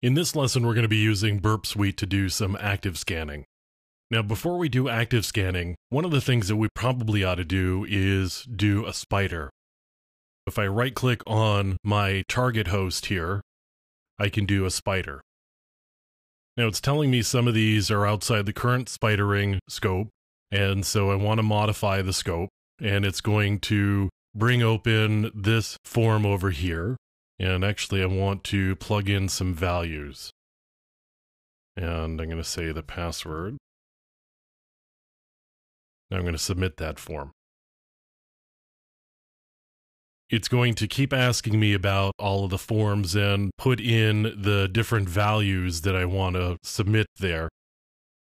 In this lesson, we're going to be using Burp Suite to do some active scanning. Now, before we do active scanning, one of the things that we probably ought to do is do a spider. If I right-click on my target host here, I can do a spider. Now, it's telling me some of these are outside the current spidering scope, and so I want to modify the scope, and it's going to bring open this form over here. And actually, I want to plug in some values. And I'm going to say the password. Now I'm going to submit that form. It's going to keep asking me about all of the forms and put in the different values that I want to submit there.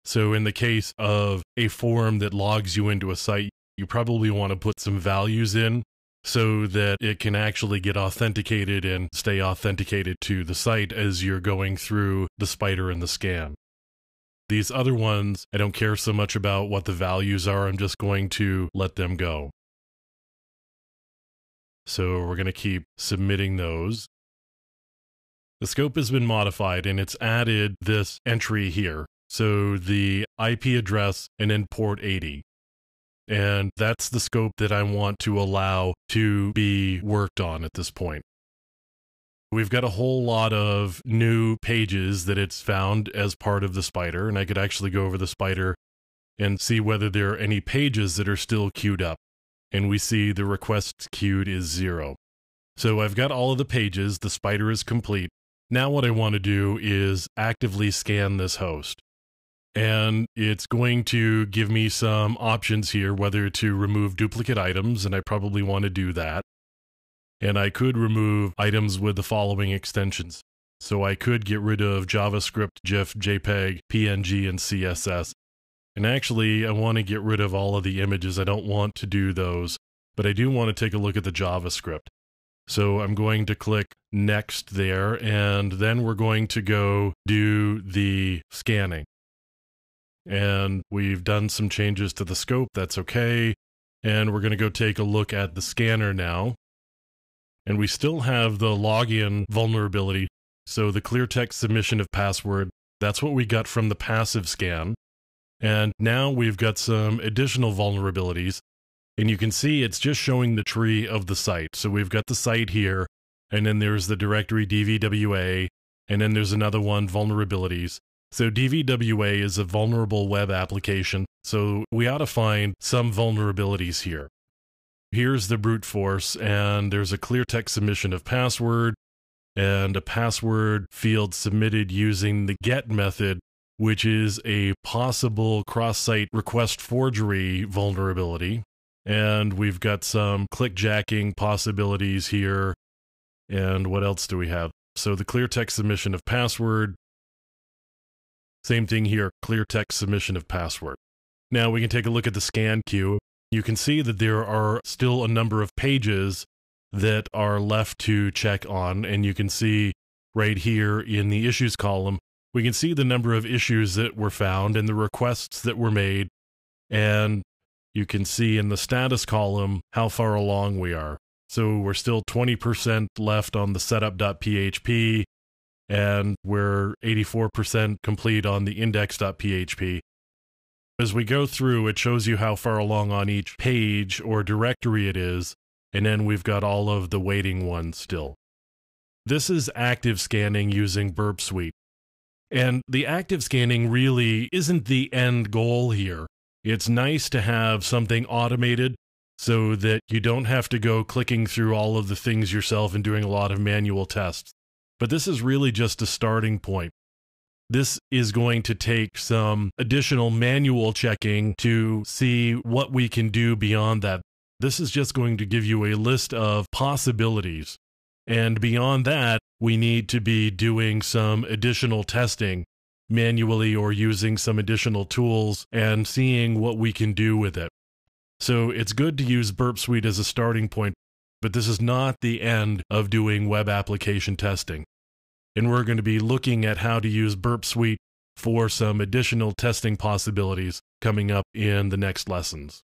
So in the case of a form that logs you into a site, you probably want to put some values in so that it can actually get authenticated and stay authenticated to the site as you're going through the spider and the scan. These other ones, I don't care so much about what the values are, I'm just going to let them go. So we're going to keep submitting those. The scope has been modified and it's added this entry here. So the IP address and then port 80. And that's the scope that I want to allow to be worked on at this point. We've got a whole lot of new pages that it's found as part of the spider, and I could actually go over the spider and see whether there are any pages that are still queued up. And we see the requests queued is 0. So I've got all of the pages, the spider is complete. Now what I want to do is actively scan this host. And it's going to give me some options here, whether to remove duplicate items, and I probably want to do that. And I could remove items with the following extensions. So I could get rid of JavaScript, GIF, JPEG, PNG, and CSS. And actually, I want to get rid of all of the images. I don't want to do those, but I do want to take a look at the JavaScript. So I'm going to click Next there, and then we're going to go do the scanning. And we've done some changes to the scope, that's okay. And we're going to go take a look at the scanner now. And we still have the login vulnerability. So the clear text submission of password, that's what we got from the passive scan. And now we've got some additional vulnerabilities. And you can see it's just showing the tree of the site. So we've got the site here, and then there's the directory DVWA, and then there's another one, vulnerabilities. So DVWA is a vulnerable web application, so we ought to find some vulnerabilities here. Here's the brute force, and there's a clear text submission of password, and a password field submitted using the get method, which is a possible cross-site request forgery vulnerability. And we've got some clickjacking possibilities here. And what else do we have? So the clear text submission of password. Same thing here, clear text submission of password. Now we can take a look at the scan queue. You can see that there are still a number of pages that are left to check on, and you can see right here in the issues column, we can see the number of issues that were found and the requests that were made, and you can see in the status column how far along we are. So we're still 20% left on the setup.php, and we're 84% complete on the index.php. As we go through, it shows you how far along on each page or directory it is, and then we've got all of the waiting ones still. This is active scanning using Burp Suite. And the active scanning really isn't the end goal here. It's nice to have something automated so that you don't have to go clicking through all of the things yourself and doing a lot of manual tests. But this is really just a starting point. This is going to take some additional manual checking to see what we can do beyond that. This is just going to give you a list of possibilities. And beyond that, we need to be doing some additional testing manually or using some additional tools and seeing what we can do with it. So it's good to use Burp Suite as a starting point, but this is not the end of doing web application testing. And we're going to be looking at how to use Burp Suite for some additional testing possibilities coming up in the next lessons.